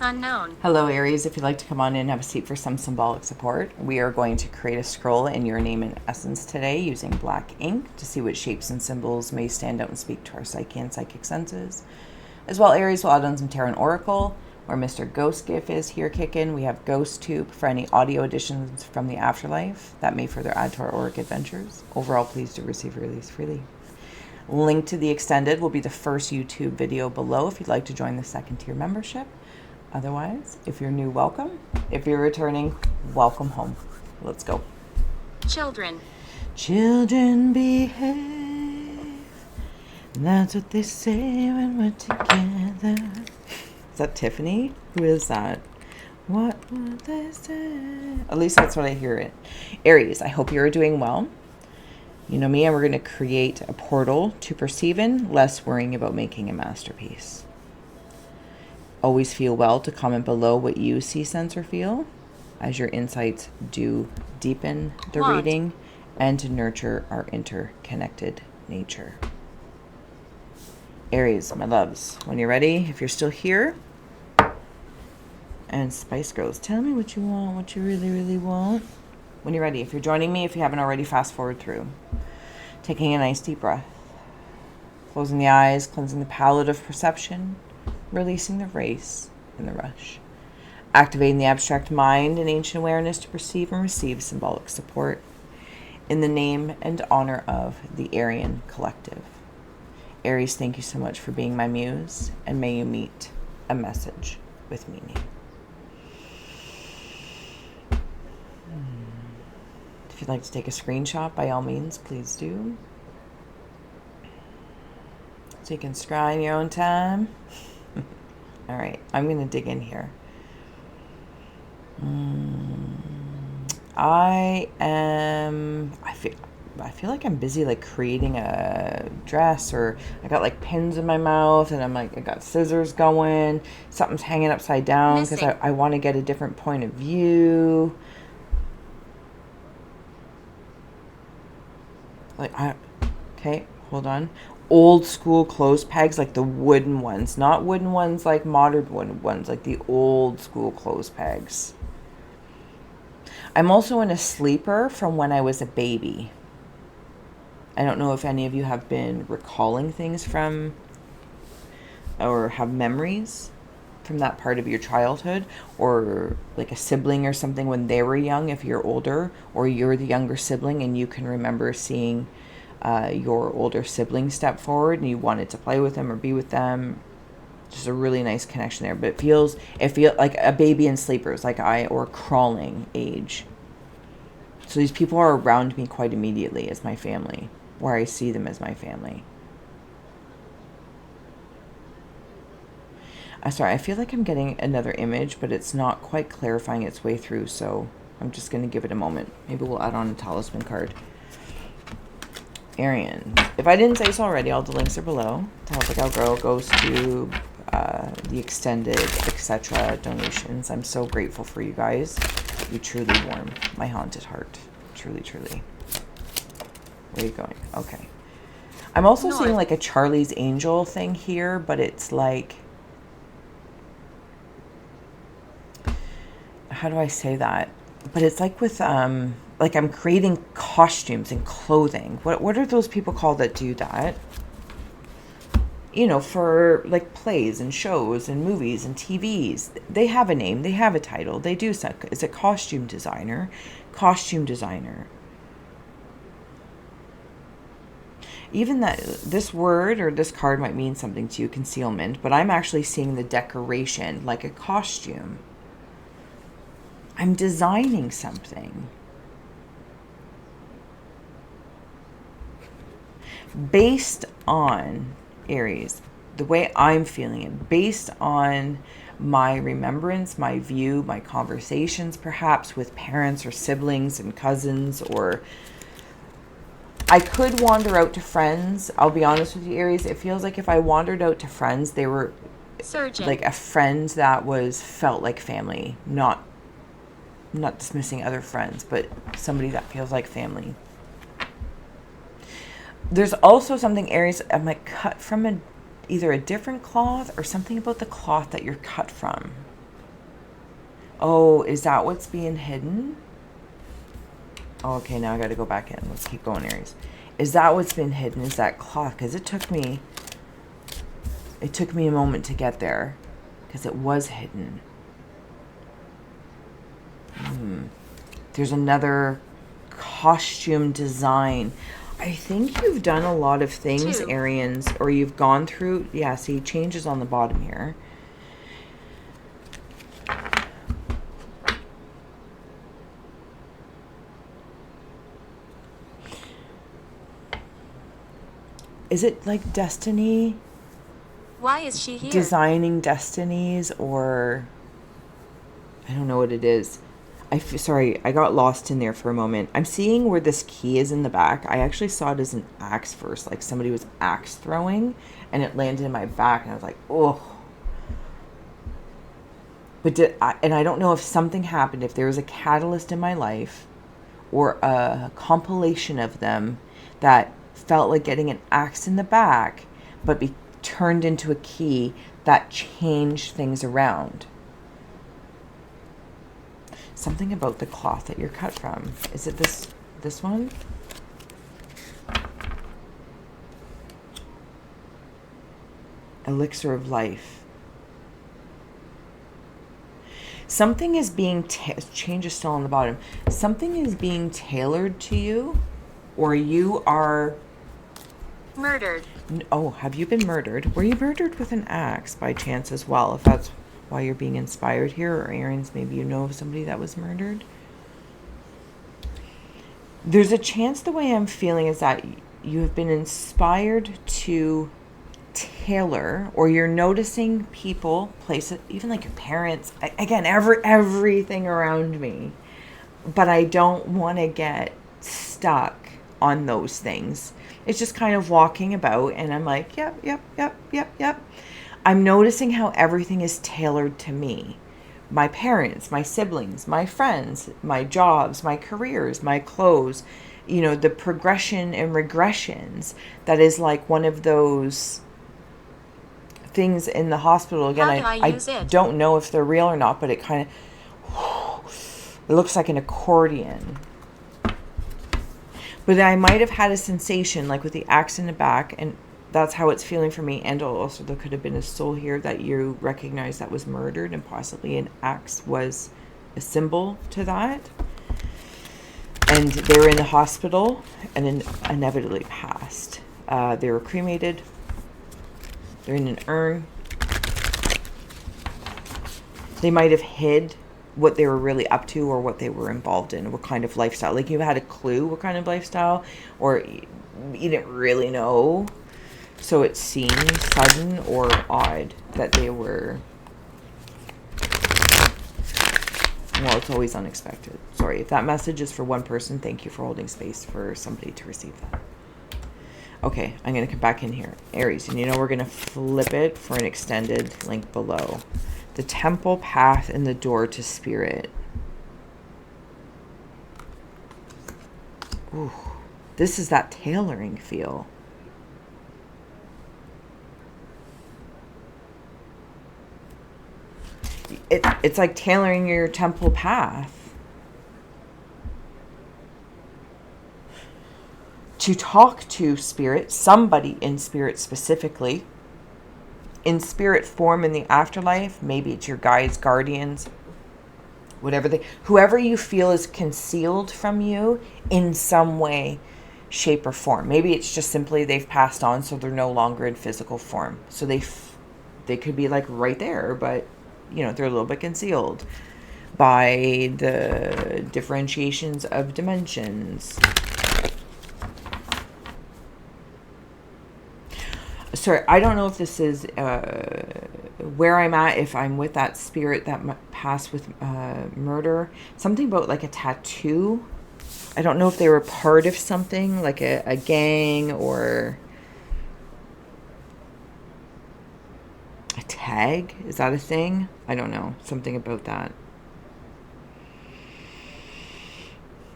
unknown. Hello, Aries. If you'd like to come on in and have a seat for some symbolic support, we are going to create a scroll in your name and essence today using black ink to see what shapes and symbols may stand out and speak to our psyche and psychic senses. As well, Aries will add on some tarot and oracle, where Mr. Ghost Gift is here kicking. We have Ghost Tube for any audio additions from the afterlife that may further add to our auric adventures. Overall, please do receive your release freely. Link to the extended will be the first YouTube video below if you'd like to join the second tier membership. Otherwise, if you're new, welcome. If you're returning, welcome home. Let's go. Children. Children behave. That's what they say when we're together. Is that Tiffany? Who is that? What would they say? At least that's what I hear it. Aries, I hope you're doing well. You know me, and we're going to create a portal to perceiving, less worrying about making a masterpiece. Always feel well to comment below what you see, sense, or feel, as your insights do deepen the reading and to nurture our interconnected nature. Aries, my loves, when you're ready, if you're still here, and Spice Girls, tell me what you want, what you really, really want. When you're ready, if you're joining me, if you haven't already, fast forward through. Taking a nice deep breath. Closing the eyes, cleansing the palette of perception. Releasing the race and the rush. Activating the abstract mind and ancient awareness to perceive and receive symbolic support. In the name and honor of the Aryan Collective. Aries, thank you so much for being my muse, and may you meet a message with meaning. If you'd like to take a screenshot, by all means, please do. So you can scry in your own time. All right, I'm going to dig in here. I feel like I'm busy like creating a dress, or I got like pins in my mouth and I'm like, I got scissors going. Something's hanging upside down because I want to get a different point of view. Okay, hold on. Old school clothes pegs, like the wooden ones, not wooden ones like modern wooden ones, like the old school clothes pegs. I'm also in a sleeper from when I was a baby. I don't know if any of you have been recalling things from or have memories from that part of your childhood, or like a sibling or something when they were young, if you're older, or you're the younger sibling and you can remember seeing your older sibling step forward and you wanted to play with them or be with them. Just a really nice connection there. But it feels like a baby in sleepers, or crawling age. So these people are around me quite immediately as my family, where I see them as my family. Sorry, I feel like I'm getting another image, but it's not quite clarifying its way through, so I'm just going to give it a moment. Maybe we'll add on a talisman card. Arian. If I didn't say so already, all the links are below. To Help a Gal Girl goes to the extended, etc. donations. I'm so grateful for you guys. You truly warm my haunted heart. Truly, truly. Where are you going? Okay. I'm also seeing like a Charlie's Angel thing here, but it's like... How do I say that? But it's like with... like I'm creating costumes and clothing. What are those people called that do that? You know, for like plays and shows and movies and TVs. They have a name. They have a title. They do so. It's a costume designer. Costume designer. Even this word or this card might mean something to you, concealment, but I'm actually seeing the decoration like a costume. I'm designing something. Based on, Aries, the way I'm feeling it, based on my remembrance, my view, my conversations perhaps with parents or siblings and cousins, or I could wander out to friends. I'll be honest with you, Aries, it feels like if I wandered out to friends, they were like a friend that felt like family, not dismissing other friends, but somebody that feels like family. There's also something, Aries, I'm like cut from either a different cloth or something about the cloth that you're cut from. Oh, is that what's being hidden? Oh, okay, now I got to go back in. Let's keep going, Aries. Is that what's been hidden? Is that cloth? Because it took me a moment to get there, because it was hidden. There's another costume design. I think you've done a lot of things, Arians, or you've gone through. Yeah, see, changes on the bottom here. Is it like destiny? Why is she here? Designing destinies, or I don't know what it is. Sorry, I got lost in there for a moment. I'm seeing where this key is in the back. I actually saw it as an axe first, like somebody was axe throwing, and it landed in my back, and I was like, oh. But I don't know if something happened, if there was a catalyst in my life, or a compilation of them that felt like getting an axe in the back, but turned into a key that changed things around. Something about the cloth that you're cut from. Is it this one? Elixir of life. Something is being change is still on the bottom. Something is being tailored to you, or you are murdered. Oh, have you been murdered? Were you murdered with an axe by chance as well? If that's why you're being inspired here, or Aries, maybe you know of somebody that was murdered. There's a chance, the way I'm feeling is that you have been inspired to tailor, or you're noticing people, places, even like your parents, again, everything around me, but I don't want to get stuck on those things. It's just kind of walking about, and I'm like, yep. I'm noticing how everything is tailored to me. My parents, my siblings, my friends, my jobs, my careers, my clothes, the progression and regressions. That is like one of those things in the hospital. Again, I don't know if they're real or not, but it kind of, it looks like an accordion. But I might have had a sensation, like with the axe in the back, and that's how it's feeling for me. And also, there could have been a soul here that you recognize that was murdered, and possibly an axe was a symbol to that. And they were in the hospital and then inevitably passed. They were cremated. They're in an urn. They might have hid what they were really up to, or what they were involved in, what kind of lifestyle. Like, you had a clue what kind of lifestyle, or you didn't really know. So it seemed sudden or odd that they were... Well, it's always unexpected. Sorry, if that message is for one person, thank you for holding space for somebody to receive that. Okay, I'm going to come back in here. Aries, and we're going to flip it for an extended link below. The temple path and the door to spirit. Ooh, this is that tailoring feel. It's like tailoring your temple path to talk to spirit, somebody in spirit specifically, in spirit form in the afterlife. Maybe it's your guides, guardians, whoever you feel is concealed from you in some way, shape, or form. Maybe it's just simply they've passed on, so they're no longer in physical form. So they could be like right there, but they're a little bit concealed by the differentiations of dimensions. Sorry, I don't know if this is where I'm at, if I'm with that spirit that passed with murder. Something about like a tattoo. I don't know if they were part of something, like a gang or a tag. Is that a thing? I don't know. Something about that.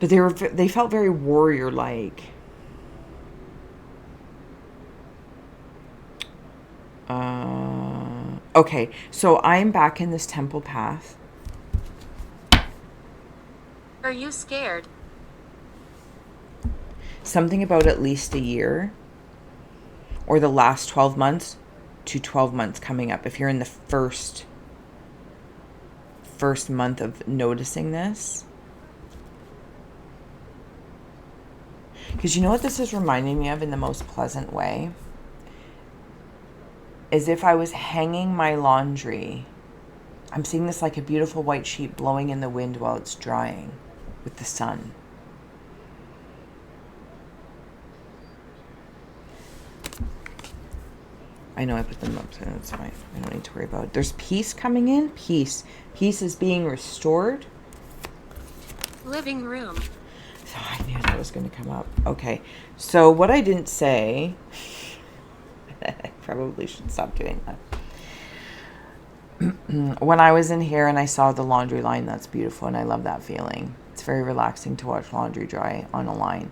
But they felt very warrior-like. Okay, so I'm back in this temple path. Are you scared? Something about at least a year or the last 12 months to 12 months coming up. If you're in the first month of noticing this. Because you know what this is reminding me of in the most pleasant way? As if I was hanging my laundry. I'm seeing this like a beautiful white sheet blowing in the wind while it's drying with the sun. I know I put them up, so that's fine. I don't need to worry about it. There's peace coming in. Peace. Peace is being restored. Living room. So I knew that was going to come up. Okay. So what I didn't say, I probably should stop doing that. When I was in here and I saw the laundry line, that's beautiful, and I love that feeling. It's very relaxing to watch laundry dry on a line.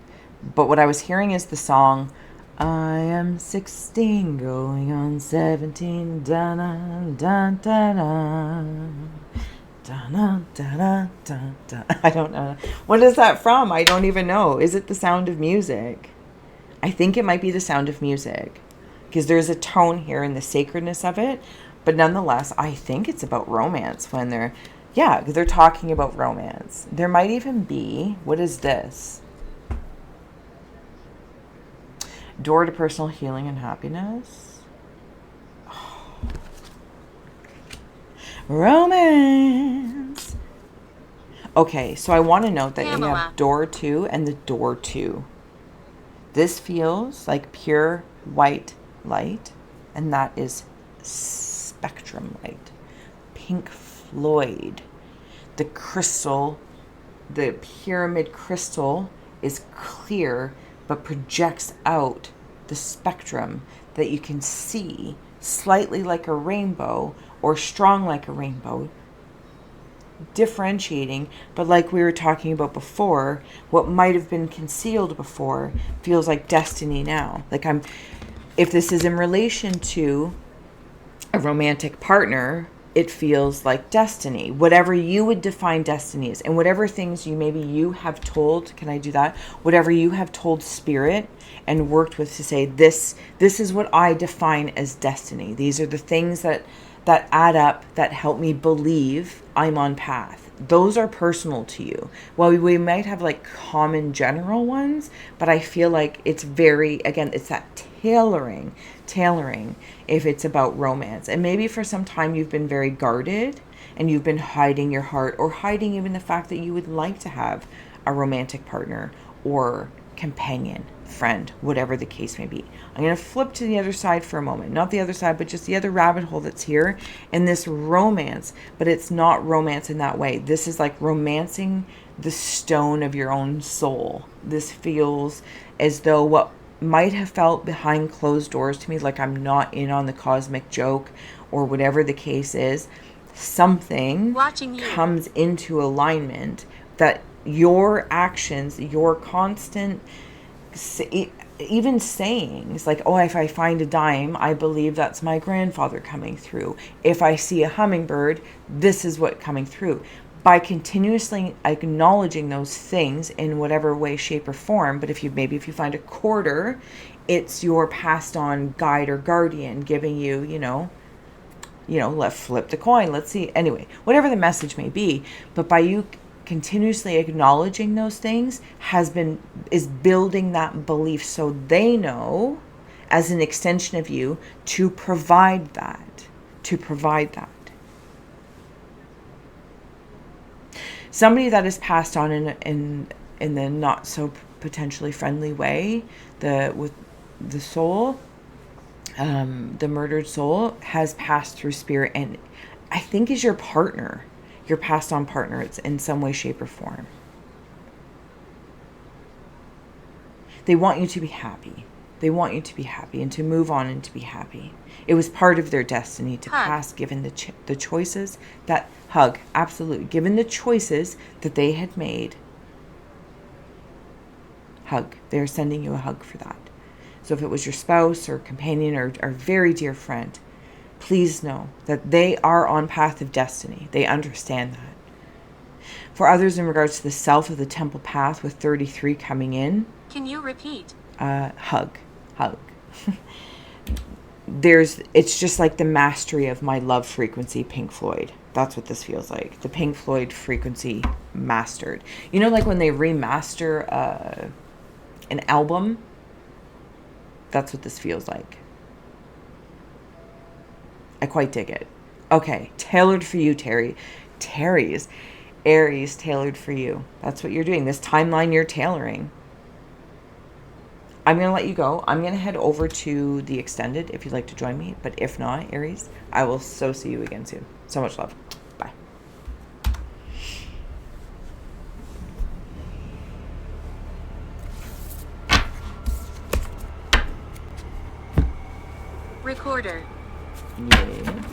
But what I was hearing is the song, I am 16 going on 17, da-na, da-da-da. I don't know. What is that from? I don't even know. Is it the Sound of Music? I think it might be the Sound of Music, because there's a tone here in the sacredness of it. But nonetheless, I think it's about romance when they're talking about romance. There might even be, what is this? Door to personal healing and happiness. Oh. Romance. Okay, so I want to note that you have door 2 and the door 2. This feels like pure white light, and that is spectrum light. Pink Floyd. The crystal, the pyramid crystal is clear but projects out the spectrum that you can see slightly like a rainbow or strong like a rainbow, differentiating. But like we were talking about before, what might have been concealed before feels like destiny now. Like if this is in relation to a romantic partner, it feels like destiny. Whatever you would define destiny is, and whatever things you have told, can I do that? Whatever you have told spirit and worked with to say, this is what I define as destiny. These are the things that add up, that help me believe I'm on path. Those are personal to you. Well, we might have like common general ones, but I feel like it's very, again, it's that tailoring if it's about romance. And maybe for some time you've been very guarded and you've been hiding your heart, or hiding even the fact that you would like to have a romantic partner or companion, friend, whatever the case may be. I'm going to flip to the other side for a moment. Not the other side, but just the other rabbit hole that's here. And this romance, but it's not romance in that way. This is like romancing the stone of your own soul. This feels as though what might have felt behind closed doors to me, like I'm not in on the cosmic joke or whatever the case is, something comes into alignment that your actions, your constant, even sayings like, oh, if I find a dime, I believe that's my grandfather coming through. If I see a hummingbird, this is what coming through. By continuously acknowledging those things in whatever way, shape, or form. But if you find a quarter, it's your passed on guide or guardian giving you, let's flip the coin. Let's see. Anyway, whatever the message may be. But by you continuously acknowledging those things is building that belief, so they know as an extension of you to provide that. Somebody that is passed on in the not so potentially friendly way, with the soul, the murdered soul has passed through spirit, and I think is your partner, your passed on partner. It's in some way, shape, or form. They want you to be happy. They want you to be happy and to move on and to be happy. It was part of their destiny to pass, given the choices that absolutely, given the choices that they had made. They're sending you a hug for that. So if it was your spouse or companion or very dear friend, please know that they are on path of destiny. They understand that. For others, in regards to the self of the temple path with 33 coming in, Can you repeat? hug. It's just like the mastery of my love frequency, Pink Floyd. That's what this feels like. The Pink Floyd frequency mastered. You know, like when they remaster an album? That's what this feels like. I quite dig it. Okay, tailored for you, Terry. Aries, tailored for you. That's what you're doing. This timeline you're tailoring. I'm going to let you go. I'm going to head over to the extended if you'd like to join me. But if not, Aries, I will see you again soon. So much love. Bye. Recorder. Yeah.